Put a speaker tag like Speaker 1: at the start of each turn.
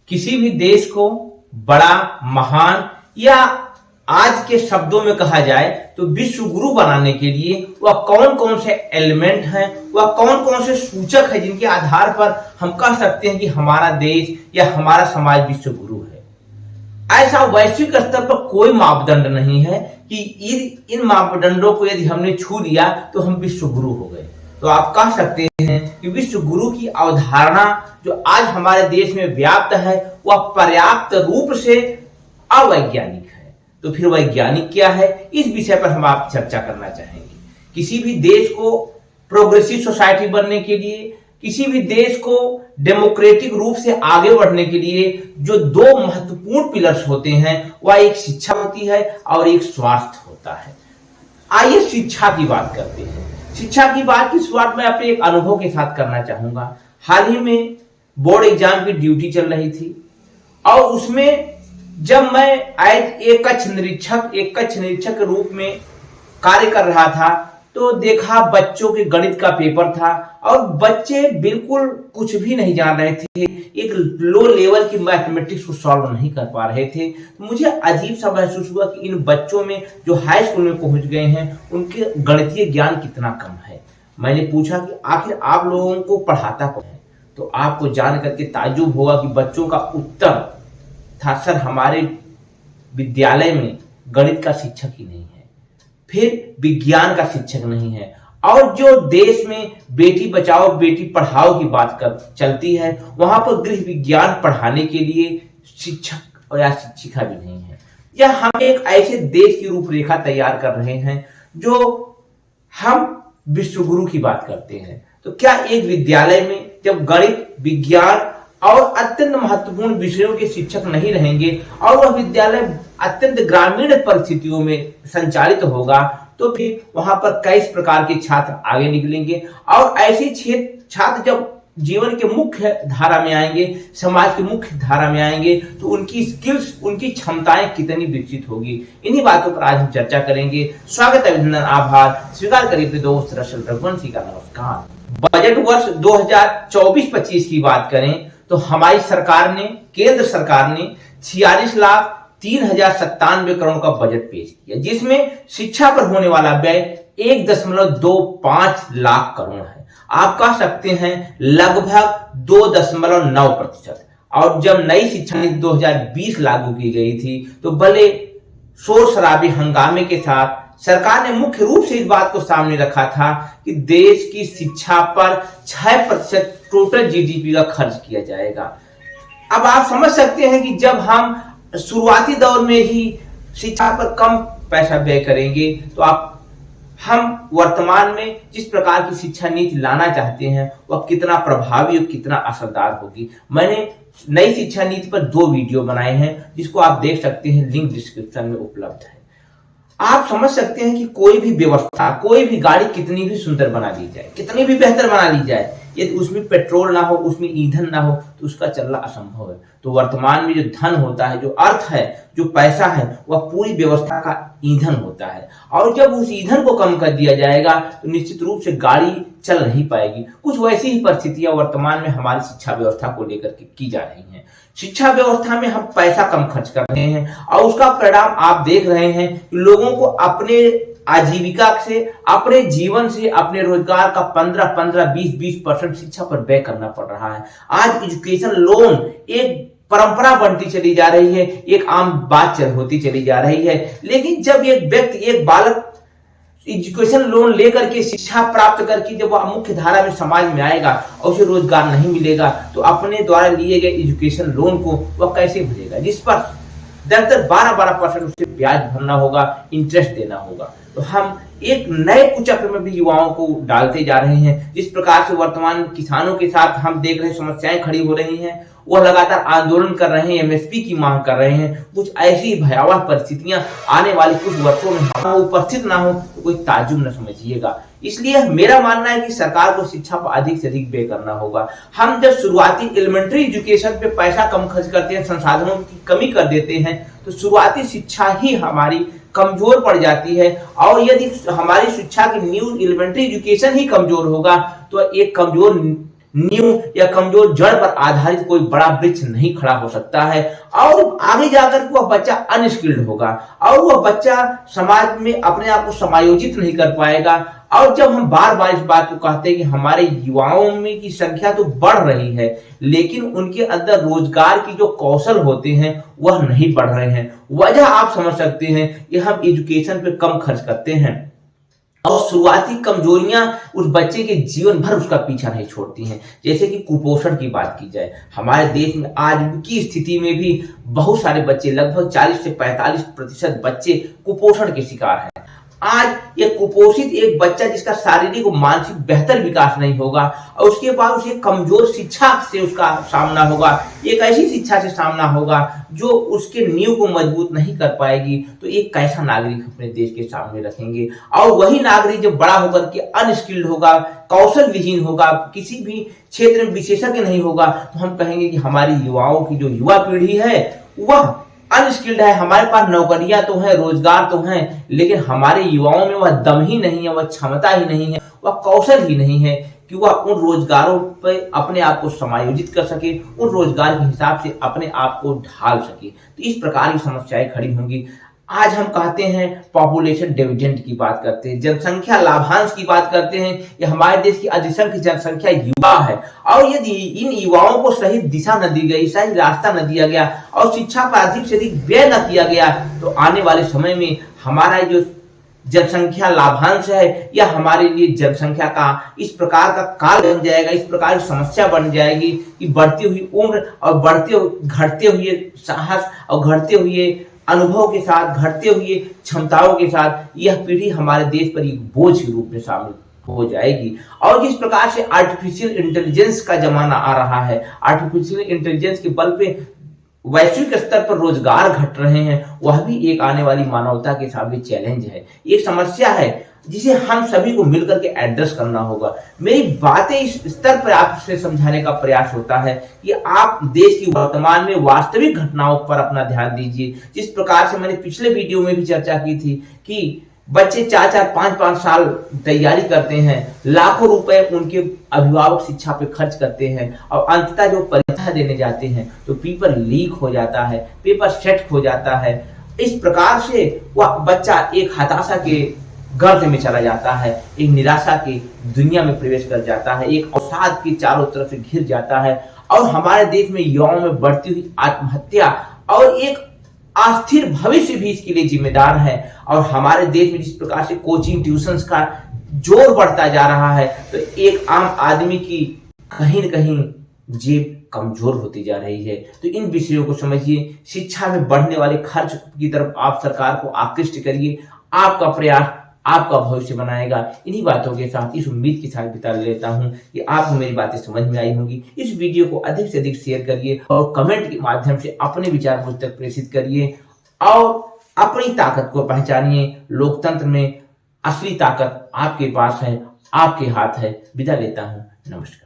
Speaker 1: किसी भी देश को बड़ा, महान या आज के शब्दों में कहा जाए तो विश्व गुरु बनाने के लिए वह कौन कौन से एलिमेंट हैं, वह कौन कौन से सूचक है जिनके आधार पर हम कह सकते हैं कि हमारा देश या हमारा समाज विश्व गुरु है। ऐसा वैश्विक स्तर पर कोई मापदंड नहीं है कि इन मापदंडों को यदि हमने छू लिया तो हम विश्व गुरु हो गए। तो आप कह सकते हैं कि विश्व गुरु की अवधारणा जो आज हमारे देश में व्याप्त है वह पर्याप्त रूप से अवैज्ञानिक है। तो फिर वैज्ञानिक क्या है, इस विषय पर हम आप चर्चा करना चाहेंगे। किसी भी देश को प्रोग्रेसिव सोसाइटी बनने के लिए, किसी भी देश को डेमोक्रेटिक रूप से आगे बढ़ने के लिए जो दो महत्वपूर्ण पिलर्स होते हैं वह एक शिक्षा होती है और एक स्वास्थ्य होता है। आइए शिक्षा की बात करते हैं। शिक्षा की बात की शुरुआत मैं अपने एक अनुभव के साथ करना चाहूंगा। हाल ही में बोर्ड एग्जाम की ड्यूटी चल रही थी और उसमें जब मैं एक कक्ष निरीक्षक के रूप में कार्य कर रहा था तो देखा बच्चों के गणित का पेपर था और बच्चे बिल्कुल कुछ भी नहीं जान रहे थे, एक लो लेवल की मैथमेटिक्स को सॉल्व नहीं कर पा रहे थे। मुझे अजीब सा महसूस हुआ कि इन बच्चों में जो हाई स्कूल में पहुंच गए हैं उनके गणितीय ज्ञान कितना कम है। मैंने पूछा कि आखिर आप लोगों को पढ़ाता कौन है, तो आपको जान करके ताज्जुब होगा कि बच्चों का उत्तर था, सर हमारे विद्यालय में गणित का शिक्षक ही नहीं है, फिर विज्ञान का शिक्षक नहीं है। और जो देश में बेटी बचाओ बेटी पढ़ाओ की बात चलती है वहां पर गृह विज्ञान पढ़ाने के लिए शिक्षक या शिक्षिका भी नहीं है। या हम एक ऐसे देश की रूपरेखा तैयार कर रहे हैं जो हम विश्व गुरु की बात करते हैं। तो क्या एक विद्यालय में जब गणित, विज्ञान और अत्यंत महत्वपूर्ण विषयों के शिक्षक नहीं रहेंगे और वह विद्यालय अत्यंत ग्रामीण परिस्थितियों में संचालित होगा तो फिर वहां पर कई प्रकार के छात्र आगे निकलेंगे और ऐसे छात्र जब जीवन के मुख्य धारा में आएंगे, समाज की मुख्य धारा में आएंगे तो उनकी स्किल्स, उनकी क्षमताएं कितनी विकसित होगी। इन्हीं बातों पर आज हम चर्चा करेंगे। स्वागत, अभिनंदन, आभार स्वीकार करिए अपने दोस्त रशल रघुवंशी का। नमस्कार। बजट वर्ष 2024-25 की बात करें तो हमारी सरकार ने, केंद्र सरकार ने 46,03,097 करोड़ का बजट पेश किया, जिसमें शिक्षा पर होने वाला व्यय 1.25 लाख करोड़ है। आप कह सकते हैं लगभग 2.9%। और जब नई शिक्षा नीति 2020 लागू की गई थी तो भले शोर शराबे हंगामे के साथ सरकार ने मुख्य रूप से इस बात को सामने रखा था कि देश की शिक्षा पर 6% टोटल जीडीपी का खर्च किया जाएगा। अब आप समझ सकते हैं कि जब हम शुरुआती दौर में ही शिक्षा पर कम पैसा व्यय करेंगे तो हम वर्तमान में जिस प्रकार की शिक्षा नीति लाना चाहते हैं वह कितना प्रभावी और कितना असरदार होगी। मैंने नई शिक्षा नीति पर 2 वीडियो बनाए हैं जिसको आप देख सकते हैं, लिंक डिस्क्रिप्शन में उपलब्ध है। आप समझ सकते हैं कि कोई भी व्यवस्था, कोई भी गाड़ी कितनी भी सुंदर बना ली जाए, कितनी भी बेहतर बना ली जाए, यदि उसमें पेट्रोल ना हो, उसमें ईंधन ना हो तो उसका चलना असंभव है। तो वर्तमान में जो धन होता है, जो अर्थ है, जो पैसा है, वह पूरी व्यवस्था का ईंधन होता है। और जब उस ईंधन को कम कर दिया जाएगा तो निश्चित रूप से गाड़ी चल नहीं पाएगी। कुछ वैसी ही परिस्थितियां वर्तमान में हमारी शिक्षा व्यवस्था को लेकर के की जा रही हैं। शिक्षा व्यवस्था में हम पैसा कम खर्च कर रहे हैं और उसका परिणाम आप देख रहे हैं कि लोगों को अपने आजीविका से, अपने जीवन से, अपने रोजगार का 15-15, 20-20% शिक्षा पर व्यय करना पड़ रहा है। आज एजुकेशन लोन एक परंपरा बनती चली जा रही है, एक आम बात होती चली जा रही है। लेकिन जब एक व्यक्ति, एक बालक एजुकेशन लोन लेकर के शिक्षा प्राप्त करके जब वह मुख्य धारा में समाज में आएगा और उसे रोजगार नहीं मिलेगा तो अपने द्वारा लिए गए एजुकेशन लोन को वह कैसे भरेगा, जिस पर 10-12% उसे ब्याज भरना होगा, इंटरेस्ट देना होगा। तो हम एक नए कुचक्र में भी युवाओं को डालते जा रहे हैं। जिस प्रकार से वर्तमान किसानों के साथ हम देख रहे समस्याएं खड़ी हो रही हैं, वह लगातार आंदोलन कर रहे हैं, एमएसपी की मांग कर रहे हैं। कुछ ऐसी भयावह परिस्थितियां आने वाले कुछ वर्षों में उपस्थित ना हो तो कोई ताज्जुब न समझिएगा। इसलिए मेरा मानना है कि सरकार को शिक्षा पर अधिक से अधिक व्यय करना होगा। हम जब शुरुआती एलिमेंट्री एजुकेशन पे पैसा कम खर्च करते हैं, संसाधनों की कमी कर देते हैं, तो शुरुआती शिक्षा ही हमारी कमजोर पड़ जाती है। और यदि हमारी शिक्षा की न्यू एलिमेंट्री एजुकेशन ही कमजोर होगा तो एक कमजोर नींव या कमजोर जड़ पर आधारित कोई बड़ा वृक्ष नहीं खड़ा हो सकता है, और आगे जाकर वह बच्चा अनस्किल्ड होगा और वह बच्चा समाज में अपने आप को समायोजित नहीं कर पाएगा। और जब हम बार बार इस बात को कहते हैं कि हमारे युवाओं में की संख्या तो बढ़ रही है, लेकिन उनके अंदर रोजगार की जो कौशल होते हैं वह नहीं बढ़ रहे हैं। वजह आप समझ सकते हैं कि हम एजुकेशन पे कम खर्च करते हैं और शुरुआती कमजोरियां उस बच्चे के जीवन भर उसका पीछा नहीं छोड़ती हैं। जैसे कि कुपोषण की बात की जाए, हमारे देश में आज की स्थिति में भी बहुत सारे बच्चे, लगभग 40 से 45% बच्चे कुपोषण के शिकार हैं। आज ये कुपोषित एक बच्चा जिसका शारीरिक और मानसिक बेहतर विकास नहीं होगा और उसके बाद उसे कमजोर शिक्षा से उसका सामना होगा, एक ऐसी शिक्षा से सामना होगा जो उसके नींव को मजबूत नहीं कर पाएगी, तो एक कैसा नागरिक अपने देश के सामने रखेंगे। और वही नागरिक जब बड़ा होकर के अनस्किल्ड होगा, कौशल विहीन होगा, किसी भी क्षेत्र में विशेषज्ञ नहीं होगा, तो हम कहेंगे कि हमारी युवाओं की जो युवा पीढ़ी है वह अनस्किल्ड है। हमारे पास नौकरियां तो हैं, रोजगार तो हैं, लेकिन हमारे युवाओं में वह दम ही नहीं है, वह क्षमता ही नहीं है, वह कौशल ही नहीं है कि वह उन रोजगारों पर अपने आप को समायोजित कर सके, उन रोजगार के हिसाब से अपने आप को ढाल सके। तो इस प्रकार की समस्याएं खड़ी होंगी। आज हम कहते हैं पॉपुलेशन डिविडेंड की बात करते हैं, जनसंख्या लाभांश की बात करते हैं। ये हमारे देश की अधिसंख्य जनसंख्या युवा है, और यदि इन युवाओं को सही दिशा न दी गई, सही रास्ता न दिया गया और शिक्षा पर अधिक से अधिक व्यय न किया गया, तो आने वाले समय में हमारा जो जनसंख्या लाभांश है या हमारे लिए जनसंख्या का इस प्रकार का काल बन जाएगा, इस प्रकार की समस्या बन जाएगी कि बढ़ती हुई उम्र और घटते हुए साहस और घटते हुए अनुभव के साथ, घटते हुए क्षमताओं के साथ यह पीढ़ी हमारे देश पर एक बोझ के रूप में शामिल हो जाएगी। और जिस प्रकार से आर्टिफिशियल इंटेलिजेंस का जमाना आ रहा है, आर्टिफिशियल इंटेलिजेंस के बल पे वैश्विक स्तर पर रोजगार घट रहे हैं, वह भी एक आने वाली मानवता के सामने चैलेंज है, एक समस्या है जिसे हम सभी को मिलकर के एड्रेस करना होगा। मेरी बातें इस स्तर पर आपसे समझाने का प्रयास होता है कि आप देश की वर्तमान में वास्तविक घटनाओं पर अपना ध्यान दीजिए। जिस प्रकार से मैंने पिछले वीडियो में भी चर्चा की थी कि बच्चे 4-4, 5-5 साल तैयारी करते हैं, लाखों रुपए उनके अभिभावक शिक्षा पे खर्च करते हैं, और अंततः जो परीक्षा देने जाते हैं तो पेपर लीक हो जाता है, पेपर सेट हो जाता है। इस प्रकार से वह बच्चा एक हताशा के गर्त में चला जाता है, एक निराशा की दुनिया में प्रवेश कर जाता है, एक अवसाद के चारों तरफ से घिर जाता है। और हमारे देश में युवाओं में बढ़ती हुई आत्महत्या और एक अस्थिर भविष्य भी इसके लिए जिम्मेदार है। और हमारे देश में जिस प्रकार से कोचिंग ट्यूशंस का जोर बढ़ता जा रहा है, तो एक आम आदमी की कहीं न कहीं जेब कमजोर होती जा रही है। तो इन विषयों को समझिए, शिक्षा में बढ़ने वाले खर्च की तरफ आप सरकार को आकृष्ट करिए। आपका प्रयास आपका भविष्य बनाएगा। इन्हीं बातों के साथ, इस उम्मीद के साथ विदा लेता हूं कि आपको मेरी बातें समझ में आई होंगी। इस वीडियो को अधिक से अधिक शेयर करिए और कमेंट के माध्यम से अपने विचार मुझ तक प्रेषित करिए और अपनी ताकत को पहचानिए। लोकतंत्र में असली ताकत आपके पास है, आपके हाथ है। विदा लेता हूं, नमस्कार।